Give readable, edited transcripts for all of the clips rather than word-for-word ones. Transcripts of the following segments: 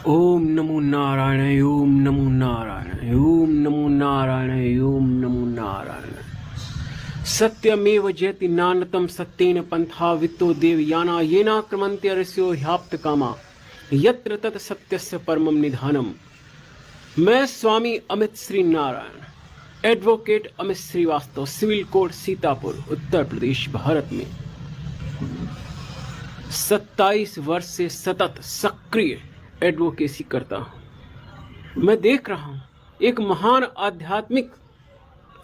ओम नमो नारायण ओम नमो नारायण ओम नमो नारायण ओम नमो नारायण। सत्यमेव जयति नानतम सत्येन पंथा वित्तो देवयाना येना क्रमन्ते अर्ष्यो ह्याप्त कामा यत्र तत् सत्यस्य परमं निधानम। मैं Swami Amit Shri Narayan, advocate Amit Srivastava, civil court Sitapur, Uttar Pradesh, Bharat में 27 वर्ष से सतत सक्रिय एडवोकेसी करता हूं। मैं देख रहा हूं एक महान आध्यात्मिक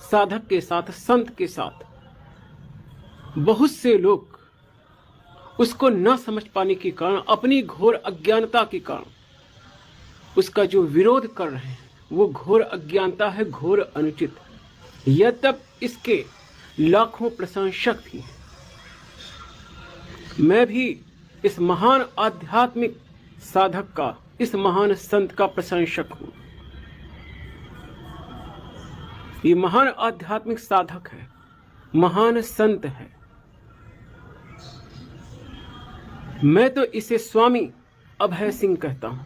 साधक के साथ, संत के साथ बहुत से लोग उसको न समझ पाने के कारण, अपनी घोर अज्ञानता के कारण उसका जो विरोध कर रहे हैं वो घोर अज्ञानता है, घोर अनुचित। यद्यपि इसके लाखों प्रशंसक भी हैं। मैं भी इस महान आध्यात्मिक साधक का, इस महान संत का प्रशंसक हूं। ये महान आध्यात्मिक साधक है, महान संत है। मैं तो इसे स्वामी अभय सिंह कहता हूं।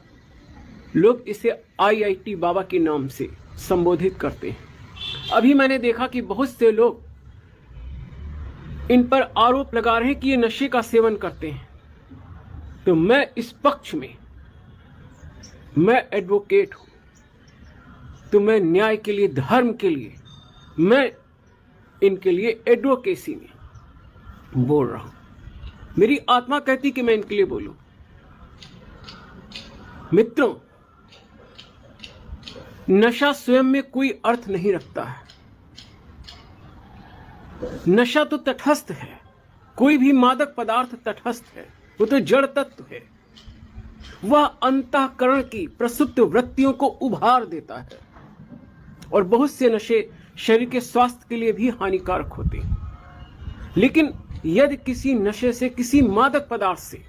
लोग इसे IIT बाबा के नाम से संबोधित करते हैं। अभी मैंने देखा कि बहुत से लोग इन पर आरोप लगा रहे हैं कि ये नशे का सेवन करते हैं। तो मैं इस पक्ष में, मैं एडवोकेट हूं, तो मैं न्याय के लिए, धर्म के लिए, मैं इनके लिए एडवोकेसी में बोल रहा हूं। मेरी आत्मा कहती कि मैं इनके लिए बोलूं। मित्रों, नशा स्वयं में कोई अर्थ नहीं रखता है। नशा तो तटस्थ है। कोई भी मादक पदार्थ तटस्थ है, वो तो जड़ तत्व है। वह अंतःकरण की प्रसुप्त वृत्तियों को उभार देता है। और बहुत से नशे शरीर के स्वास्थ्य के लिए भी हानिकारक होते हैं। लेकिन यदि किसी नशे से, किसी मादक पदार्थ से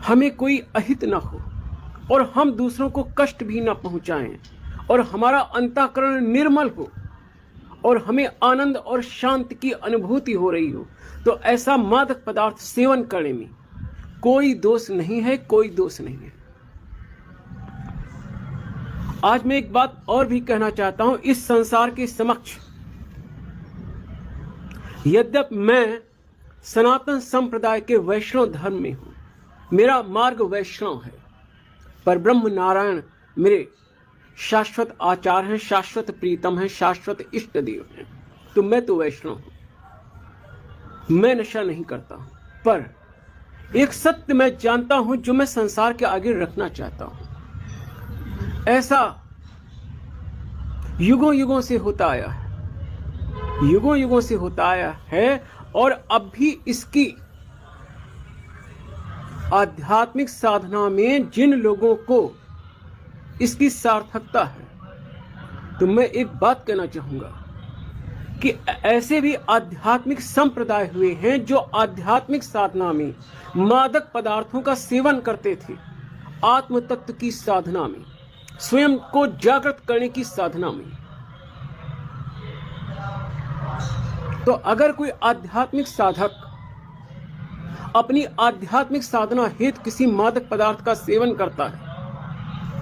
हमें कोई अहित न हो और हम दूसरों को कष्ट भी न पहुंचाएं और हमारा अंतःकरण निर्मल हो और हमें आनंद और शांति की अनुभूति हो रही हो, तो ऐसा मादक पदार्थ सेवन करने में कोई दोष नहीं है, कोई दोष नहीं है। आज मैं एक बात और भी कहना चाहता हूं इस संसार के समक्ष। यद्यपि मैं सनातन संप्रदाय के वैष्णव धर्म में हूं, मेरा मार्ग वैष्णव है, पर ब्रह्म नारायण मेरे शाश्वत आचार हैं, शाश्वत प्रीतम हैं, शाश्वत इष्ट देव हैं। तो मैं तो वैष्णव हूं। मैं नशा नहीं करता हूं, पर एक सत्य मैं जानता हूं जो मैं संसार के आगे रखना चाहता हूं। ऐसा युगों युगों से होता आया है, युगों युगों से होता आया है। और अब भी इसकी आध्यात्मिक साधना में जिन लोगों को इसकी सार्थकता है, तो मैं एक बात कहना चाहूंगा कि ऐसे भी आध्यात्मिक संप्रदाय हुए हैं जो आध्यात्मिक साधना में मादक पदार्थों का सेवन करते थे। आत्म तत्व की साधना में, स्वयं को जागृत करने की साधना में। तो अगर कोई आध्यात्मिक साधक अपनी आध्यात्मिक साधना हेतु किसी मादक पदार्थ का सेवन करता है,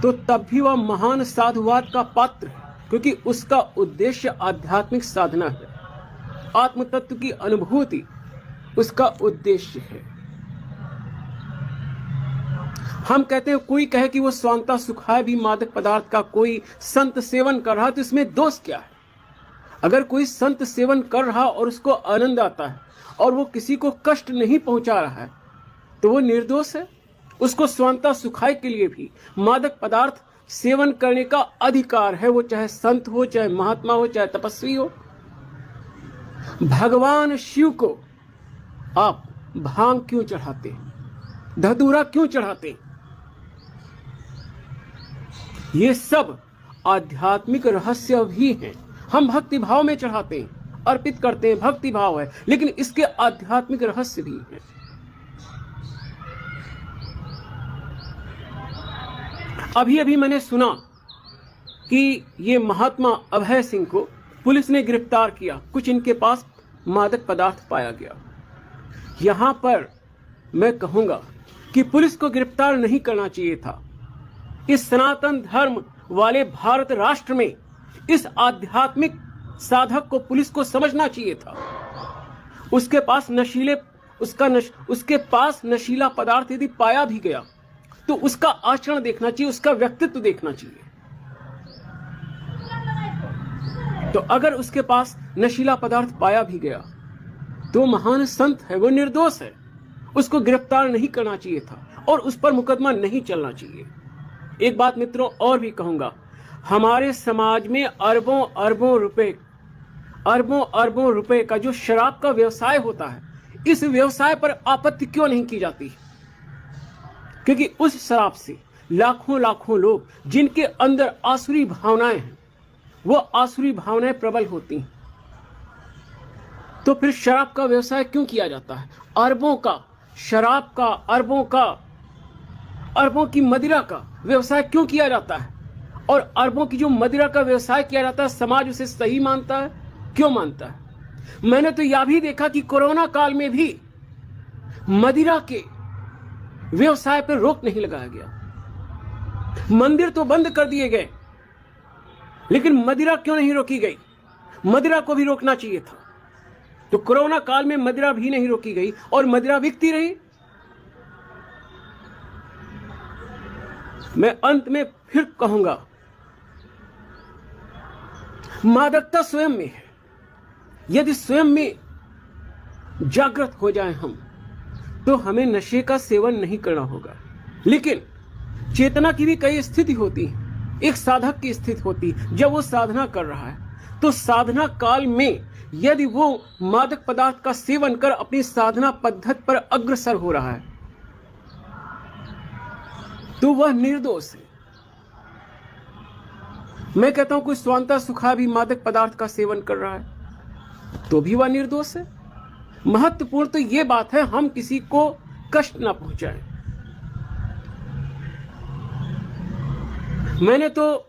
तो तब भी वह महान साधुवाद का पात्र है, क्योंकि उसका उद्देश्य आध्यात्मिक साधना है। आत्म तत्व की अनुभूति उसका उद्देश्य है। हम कहते हैं, कोई कहे कि वो स्वांता सुखाय भी मादक पदार्थ का कोई संत सेवन कर रहा, तो इसमें दोष क्या है? अगर कोई संत सेवन कर रहा और उसको आनंद आता है और वो किसी को कष्ट नहीं पहुंचा रहा है, तो वो निर्दोष है। उसको स्वांता सुखाय के लिए भी मादक पदार्थ सेवन करने का अधिकार है, वो चाहे संत हो, चाहे महात्मा हो, चाहे तपस्वी हो। भगवान शिव को आप भांग क्यों चढ़ाते, धतूरा क्यों चढ़ाते? ये सब आध्यात्मिक रहस्य भी हैं। हम भक्ति भाव में चढ़ाते हैं, अर्पित करते हैं, भक्ति भाव है, लेकिन इसके आध्यात्मिक रहस्य भी हैं। अभी अभी मैंने सुना कि ये महात्मा अभय सिंह को पुलिस ने गिरफ्तार किया, कुछ इनके पास मादक पदार्थ पाया गया। यहां पर मैं कहूंगा कि पुलिस को गिरफ्तार नहीं करना चाहिए था। इस सनातन धर्म वाले भारत राष्ट्र में इस आध्यात्मिक साधक को पुलिस को समझना चाहिए था। उसके पास नशीला पदार्थ यदि पाया भी गया तो उसका आचरण देखना चाहिए, उसका व्यक्तित्व देखना चाहिए। तो अगर उसके पास नशीला पदार्थ पाया भी गया तो महान संत है, वो निर्दोष है, उसको गिरफ्तार नहीं करना चाहिए था और उस पर मुकदमा नहीं चलना चाहिए। एक बात मित्रों और भी कहूंगा, हमारे समाज में अरबों अरबों रुपए का जो शराब का व्यवसाय होता है, इस व्यवसाय पर आपत्ति क्यों नहीं की जाती? क्योंकि उस शराब से लाखों लोग जिनके अंदर आसुरी भावनाएं हैं, वो आसुरी भावनाएं प्रबल होती हैं। तो फिर शराब का व्यवसाय क्यों किया जाता है? अरबों का शराब का, अरबों की मदिरा का व्यवसाय क्यों किया जाता है? और अरबों की जो मदिरा का व्यवसाय किया जाता है, समाज उसे सही मानता है? क्यों मानता है? मैंने तो यह भी देखा कि कोरोना काल में भी मदिरा के व्यवसाय पर रोक नहीं लगाया गया। मंदिर तो बंद कर दिए गए, लेकिन मदिरा क्यों नहीं रोकी गई? मदिरा को भी रोकना चाहिए था। तो कोरोना काल में मदिरा भी नहीं रोकी गई और मदिरा बिकती रही। मैं अंत में फिर कहूंगा, मादकता स्वयं में है। यदि स्वयं में जागृत हो जाए हम, तो हमें नशे का सेवन नहीं करना होगा। लेकिन चेतना की भी कई स्थिति होती है। एक साधक की स्थिति होती है, जब वो साधना कर रहा है तो साधना काल में यदि वो मादक पदार्थ का सेवन कर अपनी साधना पद्धति पर अग्रसर हो रहा है तो वह निर्दोष है। मैं कहता हूं कोई स्वांता सुखा भी मादक पदार्थ का सेवन कर रहा है तो भी वह निर्दोष है। महत्वपूर्ण तो यह बात है हम किसी को कष्ट ना पहुंचाएं। मैंने तो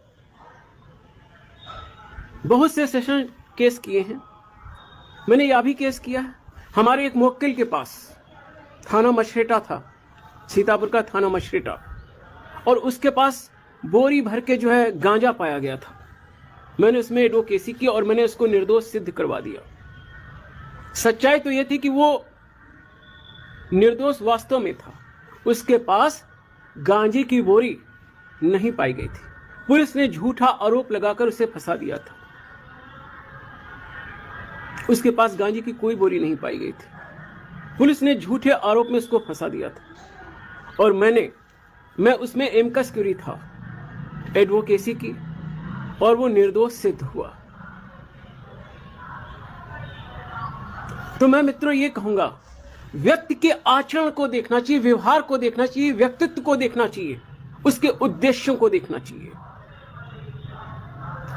बहुत से सेशन केस किए हैं। मैंने यह भी केस किया है, हमारे एक मुवक्किल के पास थाना मछरेटा था, सीतापुर का थाना मछरेटा, और उसके पास बोरी भर के जो है गांजा पाया गया था। मैंने उसमें एडवोकेसी की और मैंने उसको निर्दोष सिद्ध करवा दिया। सच्चाई तो यह थी कि वो निर्दोष वास्तव में था, उसके पास गांजे की बोरी नहीं पाई गई थी। पुलिस ने झूठा आरोप लगाकर उसे फंसा दिया था। उसके पास गांजे की कोई बोरी नहीं पाई गई थी, पुलिस ने झूठे आरोप में उसको फंसा दिया था। और मैं उसमें एमकस क्यूरी था, एडवोकेसी की, और वो निर्दोष सिद्ध हुआ। तो मैं मित्रों ये कहूंगा, व्यक्ति के आचरण को देखना चाहिए, व्यवहार को देखना चाहिए, व्यक्तित्व को देखना चाहिए, उसके उद्देश्यों को देखना चाहिए।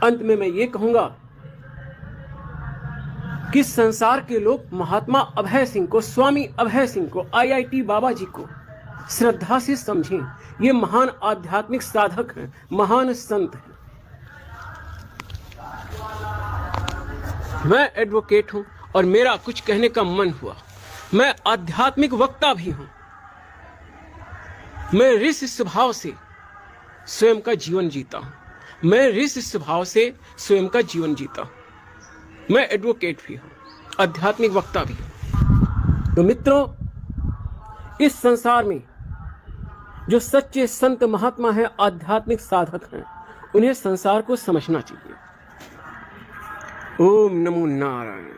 अंत में मैं ये कहूंगा कि संसार के लोग महात्मा अभय सिंह को, स्वामी अभय सिंह को, IIT बाबा जी को श्रद्धा से समझें। ये महान आध्यात्मिक साधक हैं, महान संत हैं। मैं एडवोकेट हूं और मेरा कुछ कहने का मन हुआ। मैं आध्यात्मिक वक्ता भी हूं। मैं ऋषि स्वभाव से स्वयं का जीवन जीता हूं। मैं ऋषि स्वभाव से स्वयं का जीवन जीता हूं। मैं एडवोकेट भी हूं, आध्यात्मिक वक्ता भी हूं। तो मित्रों, इस संसार में जो सच्चे संत महात्मा हैं, आध्यात्मिक साधक हैं, उन्हें संसार को समझना चाहिए। ओम नमो नारायण।